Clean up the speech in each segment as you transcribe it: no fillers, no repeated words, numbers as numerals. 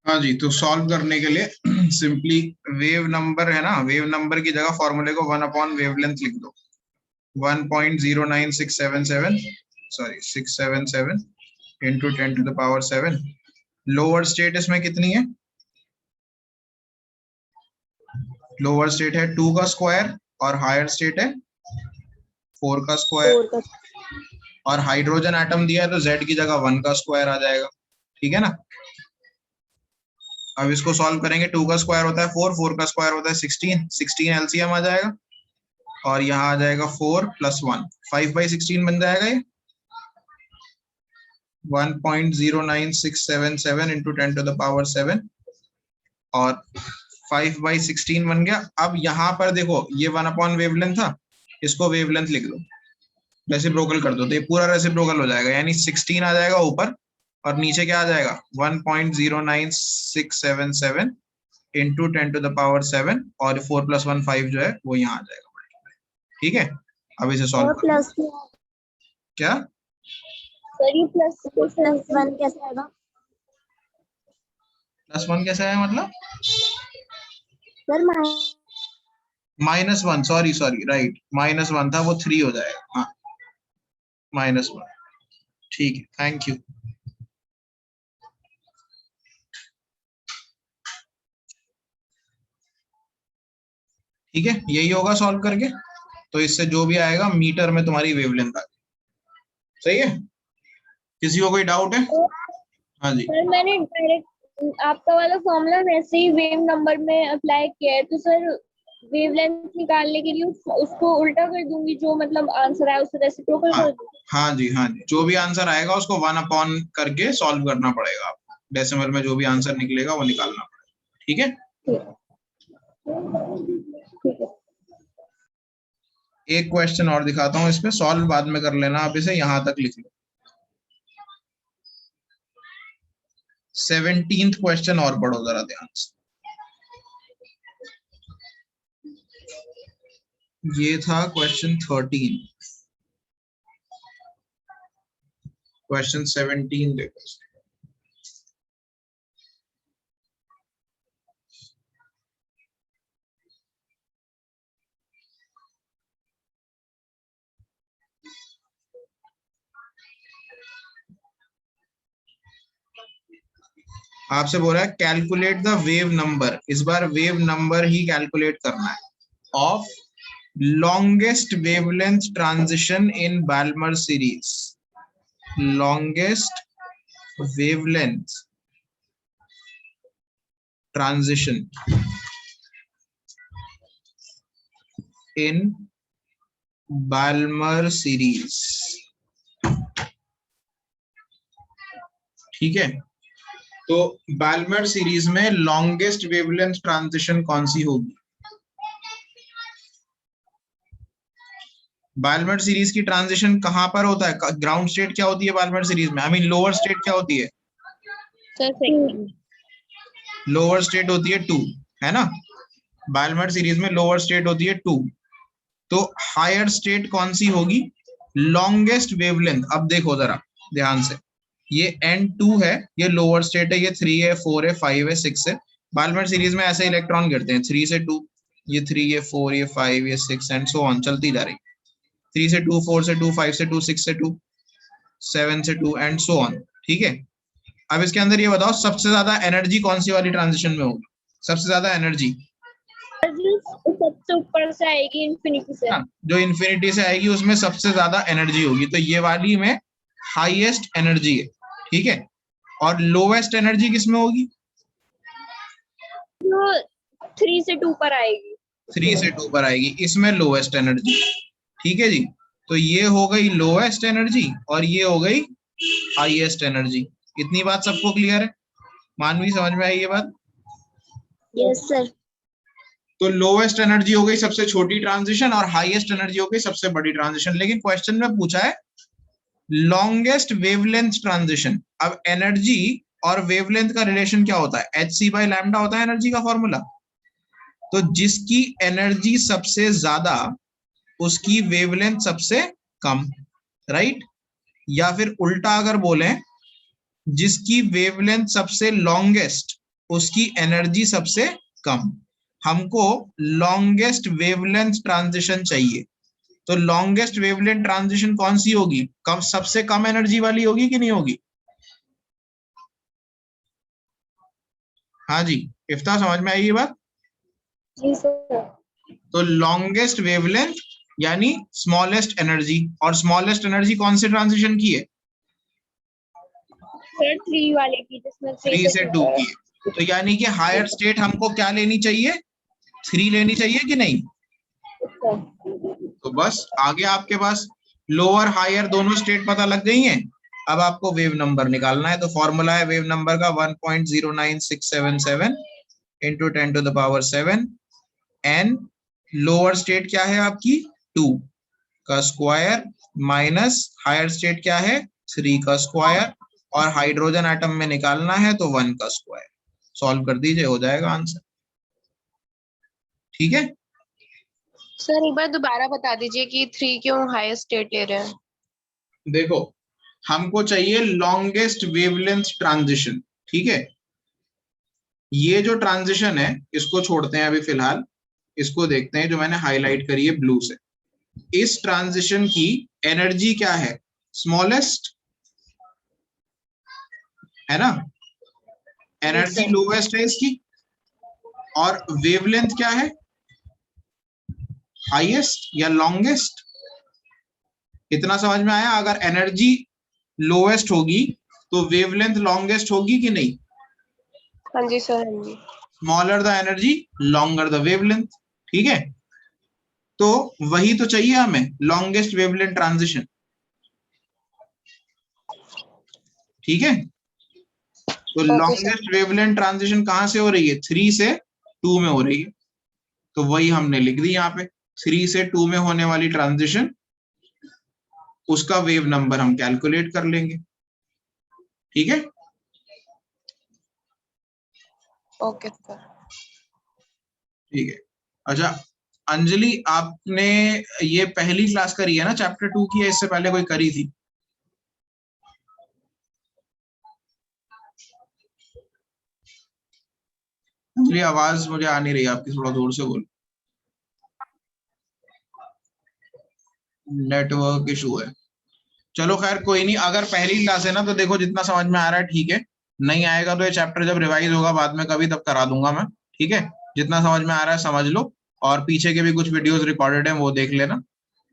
हाँ जी, तो सॉल्व करने के लिए सिंपली वेव नंबर है ना, वेव नंबर की जगह फॉर्मूले को 1/वेवलेंथ लिख दो। 1.09677 सॉरी 677 इंटू 10⁻⁷। लोअर स्टेट इसमें कितनी है? लोअर स्टेट है 2 का स्क्वायर और हायर स्टेट है 4 का स्क्वायर। 4 का। और हाइड्रोजन एटम दिया है तो Z की जगह 1 का स्क्वायर आ जाएगा, ठीक है ना। अब इसको सॉल्व करेंगे, 2 का स्क्वायर होता है 4, 4 का स्क्वायर होता है 16, 16 एलसीएम आ जाएगा और यहाँ आ जाएगा 4 + 1, 5/16 बन जाएगा ये। 1.09677 इंटू 10⁻⁷ और 5/16 बन गया। अब यहाँ पर देखो ये 1/वेवलेंथ था, इसको वेवलेंथ लिख दो, रेसिप्रोकल कर दो तो ये पूरा रेसिप्रोकल हो जाएगा, यानी 16 आ जाएगा ऊपर और नीचे क्या आ जाएगा 1.09677 इंटू 10⁻⁷ और 4 + 1 5 जो है वो यहाँ आ जाएगा, ठीक है। अब इसे सॉल्व और करो। प्लस क्या सर ये +1 कैसे आएगा? +1 कैसे आया मतलब? सर -1, सॉरी राइट, -1 था वो 3 हो जाएगा, हाँ -1, ठीक है, थैंक यू। ठीक है, यही होगा सॉल्व करके, तो इससे जो भी आएगा मीटर में तुम्हारी वेवलेंथ आ गई, सही है। किसी को कोई डाउट है? हाँ जी। सर मैंने डायरेक्ट आपका वाला फॉर्मूला वैसे ही वेव नंबर में अप्लाई किया है, तो सर वेवलेंथ निकालने के लिए उसको उल्टा कर दूंगी, जो मतलब आंसर आया उससे रेसिप्रोकल हाँ कर दूंगी। हाँ जी, हाँ जी, जो भी आंसर आएगा उसको 1/ करके सॉल्व करना पड़ेगा आपको, डेसिमल में जो भी आंसर निकलेगा वो निकालना पड़ेगा, ठीक है। ठीक है। एक क्वेश्चन और दिखाता हूँ, इसमें सॉल्व बाद में कर लेना, आप इसे यहां तक लिख लो। 17th क्वेश्चन और पढ़ो जरा ध्यान से। ये था क्वेश्चन 13, क्वेश्चन 17 देखो। आपसे बोल रहा है कैलकुलेट द वेव नंबर, इस बार वेव नंबर ही कैलकुलेट करना है, of longest wavelength transition in Balmer series. Longest wavelength transition in Balmer series, ठीक है। तो बाल्मर सीरीज में लॉन्गेस्ट वेवलेंथ ट्रांजिशन कौन सी होगी? बाल्मर सीरीज की ट्रांजिशन कहां पर होता है? ग्राउंड स्टेट क्या होती है बाल्मर सीरीज में? आई मीन लोअर स्टेट क्या होती है? लोअर स्टेट होती है 2, है ना। बाल्मर सीरीज में लोअर स्टेट होती है 2, तो हायर स्टेट कौन सी होगी? Longest wavelength. अब देखो जरा ध्यान से, ये N2 है, ये लोअर स्टेट है, ये 3 है, 4 है, 5 है, 6 है। बाल्मर सीरीज में ऐसे इलेक्ट्रॉन गिरते हैं 3 से 2, ये 3, ये 4, ये 5, ये 6 एंड सो ऑन, चलती जा रही, 3 से 2, 4 से 2, 5 से 2, 6 से 2, 7 से 2 एंड सो ऑन, ठीक है। अब इसके अंदर ये बताओ सबसे ज्यादा एनर्जी कौन सी वाली ट्रांजिशन में होगी? सबसे ज्यादा एनर्जी सबसे ऊपर से आएगी इन्फिनिटी से, जो इन्फिनिटी से आएगी उसमें सबसे ज्यादा एनर्जी होगी, तो ये वाली में हाईएस्ट एनर्जी है, ठीक है। और लोवेस्ट एनर्जी किसमें होगी? जो 3 से 2 पर आएगी, 3 से 2 पर आएगी, इसमें लोवेस्ट एनर्जी, ठीक है जी। तो ये हो गई लोवेस्ट एनर्जी और ये हो गई हाईएस्ट एनर्जी। इतनी बात सबको क्लियर है? मानवी समझ में आई ये बात? Yes sir. तो लोवेस्ट एनर्जी हो गई सबसे छोटी ट्रांजिशन और हाईएस्ट एनर्जी हो गई सबसे बड़ी ट्रांजिशन। लेकिन क्वेश्चन में पूछा है लॉन्गेस्ट वेवलेंथ ट्रांजिशन। अब एनर्जी और वेवलेंथ का रिलेशन क्या होता है? hc/λ होता है एनर्जी का फॉर्मूला। तो जिसकी एनर्जी सबसे ज्यादा उसकी वेवलेंथ सबसे कम, राइट। या फिर उल्टा अगर बोले, जिसकी वेवलेंथ सबसे लॉन्गेस्ट उसकी एनर्जी सबसे कम। हमको लॉन्गेस्ट वेवलेंथ ट्रांजिशन चाहिए, तो लॉन्गेस्ट वेवलेंथ ट्रांजिशन कौन सी होगी? कम, सबसे कम एनर्जी वाली होगी कि नहीं होगी? हाँ जी, इफ्ता समझ में आई ये बात? जी सर। तो लॉन्गेस्ट वेवलेंथ यानी स्मॉलेस्ट एनर्जी, और स्मॉलेस्ट एनर्जी कौन से ट्रांजिशन की है? सर 3 वाले की, जिसमें 3 3 से से 2 2 है। की है। तो यानी कि हायर स्टेट हमको क्या लेनी चाहिए? 3 लेनी चाहिए कि नहीं? तो बस आगे आपके पास लोअर हायर दोनों स्टेट पता लग गई हैं। अब आपको वेव नंबर निकालना है, तो फॉर्मूला है वेव नंबर का 1.09677 इंटू 10⁻7 एन। लोअर स्टेट क्या है आपकी? 2 का स्क्वायर माइनस हायर स्टेट क्या है? 3 का स्क्वायर, और हाइड्रोजन एटम में निकालना है तो 1 का स्क्वायर। सॉल्व कर दीजिए, हो जाएगा आंसर। ठीक है, सर एक बार दोबारा बता दीजिए कि 3 क्यों हायर स्टेट ले रहे हैं? देखो हमको चाहिए लॉन्गेस्ट वेवलेंथ ट्रांजिशन। ठीक है, ये जो ट्रांजिशन है इसको छोड़ते हैं अभी फिलहाल, इसको देखते हैं जो मैंने हाईलाइट करी है ब्लू से। इस ट्रांजिशन की एनर्जी क्या है? स्मॉलेस्ट है ना, एनर्जी लोवेस्ट है इसकी, और वेवलेंथ क्या है? हाईएस्ट या लॉन्गेस्ट? इतना समझ में आया? अगर एनर्जी लोवेस्ट होगी तो वेवलेंथ लॉन्गेस्ट होगी कि नहीं? हाँ जी सर, हाँ जी। Smaller the energy longer the wavelength. ठीक है, तो वही तो चाहिए हमें, लॉन्गेस्ट वेवलेंथ ट्रांजिशन। ठीक है, तो लॉन्गेस्ट वेवलेंथ ट्रांजिशन कहां से हो रही है? 3 से 2 में हो रही है, तो वही हमने लिख दी यहाँ पे। 3 से 2 में होने वाली ट्रांजिशन, उसका वेव नंबर हम कैलकुलेट कर लेंगे। ठीक है, ओके सर। ठीक है। अच्छा अंजलि, आपने ये पहली क्लास करी है ना चैप्टर 2 की, या इससे पहले कोई करी थी? अंजलि आवाज मुझे आ नहीं रही आपकी, थोड़ा जोर से बोलो। नेटवर्क इशू है। चलो खैर कोई नहीं, अगर पहली क्लास है ना तो देखो जितना समझ में आ रहा है ठीक है, नहीं आएगा तो ये चैप्टर जब रिवाइज होगा बाद में कभी तब करा दूंगा मैं। ठीक है, जितना समझ में आ रहा है समझ लो, और पीछे के भी कुछ वीडियोस रिकॉर्डेड हैं वो देख लेना।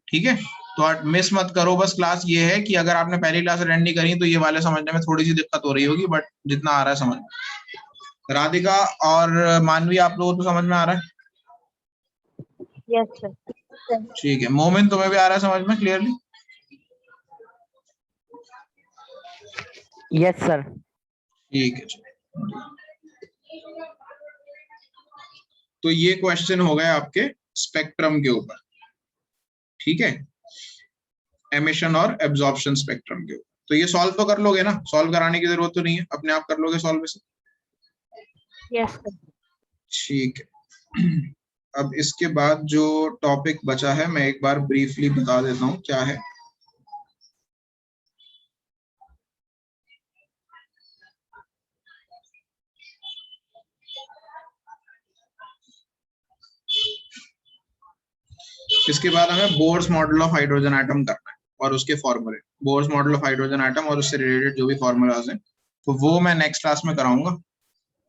ठीक है, तो आप मिस मत करो। बस क्लास ये है कि अगर आपने पहली क्लास अटेंड नहीं करी तो ये वाले समझने में थोड़ी सी दिक्कत हो रही होगी, बट जितना आ रहा है समझ। राधिका और मानवी, आप लोगों को तो समझ में आ रहा है? Yes sir. ठीक है, मोमिन तुम्हें भी आ रहा है समझ में क्लियरली? Yes sir. ठीक है, तो ये क्वेश्चन हो गए आपके स्पेक्ट्रम के ऊपर। ठीक है, एमिशन और एब्जॉर्प्शन स्पेक्ट्रम के ऊपर। तो ये सॉल्व तो कर लोगे ना? सॉल्व कराने की जरूरत तो नहीं है, अपने आप कर लोगे सॉल्व इसे? Yes sir. ठीक है, अब इसके बाद जो टॉपिक बचा है मैं एक बार ब्रीफली बता देता हूँ क्या है। इसके बाद हमें Bohr's model of hydrogen atom करना है और उसके फॉर्मूले, Bohr's model of hydrogen atom और उससे रिलेटेड जो भी फॉर्मूलाज हैं, तो वो मैं नेक्स्ट क्लास में कराऊंगा।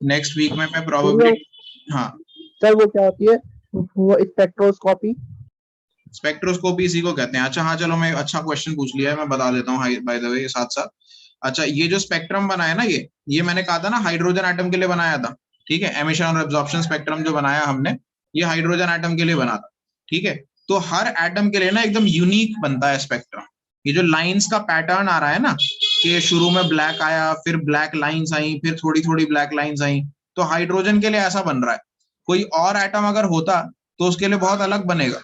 नेक्स्ट वीक में मैं प्रोबेबली, हाँ सर वो क्या होती है वो स्पेक्ट्रोस्कोपी? स्पेक्ट्रोस्कोपी इसी को कहते हैं। अच्छा हाँ, चलो मैं अच्छा क्वेश्चन पूछ लिया है, मैं बता देता हूँ बाय द वे साथ साथ। अच्छा, ये जो स्पेक्ट्रम बना है ना, ये मैंने कहा था ना हाइड्रोजन एटम के लिए बनाया था। ठीक है, एमिशन और एब्जॉर्प्शन स्पेक्ट्रम जो बनाया हमने, ये हाइड्रोजन एटम के लिए बना था। ठीक है, तो हर एटम के लिए ना एकदम यूनिक बनता है स्पेक्ट्रम। ये जो लाइंस का पैटर्न आ रहा है ना, कि शुरू में ब्लैक आया, फिर ब्लैक लाइंस आई, फिर थोड़ी थोड़ी ब्लैक लाइंस आई, तो हाइड्रोजन के लिए ऐसा बन रहा है। कोई और एटम अगर होता तो उसके लिए बहुत अलग बनेगा।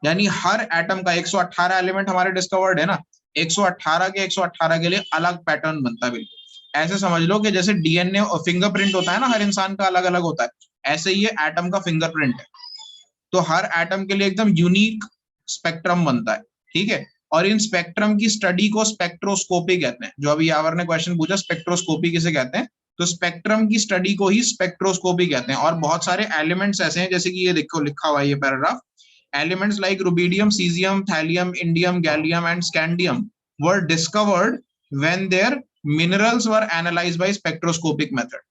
यानी हर एटम का 118 एलिमेंट हमारे डिस्कवर्ड है ना, 118 के 118 के लिए अलग पैटर्न बनता है। बिल्कुल ऐसे समझ लो कि जैसे डीएनए और फिंगरप्रिंट होता है ना, हर इंसान का अलग अलग होता है, ऐसे ही ये एटम का फिंगरप्रिंट है। तो हर एटम के लिए एकदम यूनिक स्पेक्ट्रम बनता है। ठीक है, और इन स्पेक्ट्रम की स्टडी को स्पेक्ट्रोस्कोपी कहते हैं। जो अभी यावर ने क्वेश्चन पूछा, स्पेक्ट्रोस्कोपी किसे कहते हैं, तो स्पेक्ट्रम की स्टडी को ही स्पेक्ट्रोस्कोपी कहते हैं। और बहुत सारे एलिमेंट्स ऐसे हैं, जैसे कि ये देखो लिखा हुआ है ये paragraph, elements like rubidium, caesium, thallium, indium, gallium and scandium were discovered when their minerals were analysed by spectroscopic method.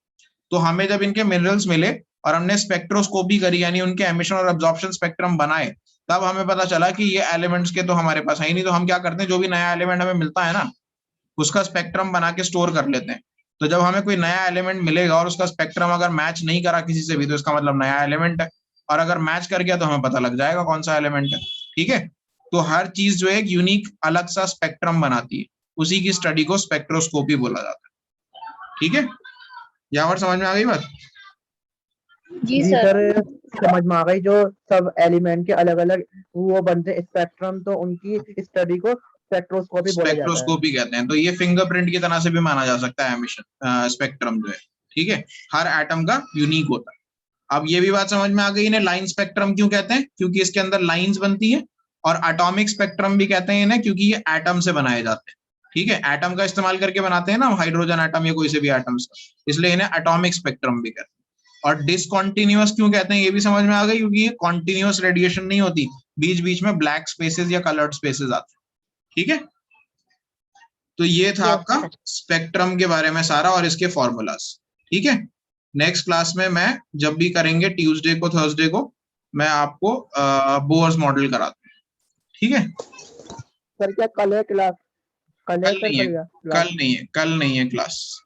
तो हमें जब इनके मिनरल्स मिले और हमने स्पेक्ट्रोस्कोपी करी, यानी उनके एमिशन और एब्जॉर्प्शन स्पेक्ट्रम बनाए, तब हमें पता चला कि ये एलिमेंट्स के तो हमारे पास है ही नहीं। तो हम क्या करते हैं, जो भी नया एलिमेंट हमें मिलता है ना, उसका स्पेक्ट्रम बना के स्टोर कर लेते हैं। तो जब हमें कोई नया एलिमेंट मिलेगा और उसका स्पेक्ट्रम अगर मैच नहीं करा किसी से भी, तो इसका मतलब नया एलिमेंट है, और अगर मैच कर गया तो हमें पता लग जाएगा कौन सा एलिमेंट है। ठीक है, तो हर चीज जो है एक यूनिक अलग सा स्पेक्ट्रम बनाती है, उसी की स्टडी को स्पेक्ट्रोस्कोपी बोला जाता है। ठीक है, यहाँ पर समझ में आ गई बात? जी जी सर। सर समझ में आ गई। जो सब एलिमेंट के अलग अलग वो बनते स्पेक्ट्रम, तो उनकी स्टडी को स्पेक्ट्रोस्कोपी बोला जाता है। स्पेक्ट्रोस्कोपी कहते हैं। तो ये फिंगरप्रिंट की तरह से भी माना जा सकता है एमिशन स्पेक्ट्रम जो है। ठीक है, हर एटम का यूनिक होता है। अब ये भी बात समझ में आ गई इन्हें लाइन स्पेक्ट्रम क्यों कहते हैं, क्योंकि इसके अंदर लाइंस बनती है। और एटॉमिक स्पेक्ट्रम भी कहते हैं इन्हें, क्योंकि ये एटम से बनाए जाते हैं। ठीक है, एटम का इस्तेमाल करके बनाते हैं ना, हाइड्रोजन एटम या कोई से भी एटम्स का, इसलिए इन्हें एटॉमिक स्पेक्ट्रम भी कहते हैं। और डिसकॉन्टिन्यूअस क्यों कहते हैं ये भी समझ में आ गई, क्योंकि ये कॉन्टिन्यूअस रेडिएशन नहीं होती, बीच बीच में ब्लैक स्पेसेस या कलर्ड स्पेसेस आते हैं। ठीक है, तो ये था आपका स्पेक्ट्रम के बारे में सारा और इसके फॉर्मूलाज। ठीक है, नेक्स्ट क्लास में मैं जब भी करेंगे ट्यूसडे को थर्सडे को, मैं आपको बोर्स मॉडल कराता हूँ। ठीक है सर क्या कल है क्लास? कल है कल सर? नहीं है, कल नहीं है, कल नहीं है क्लास।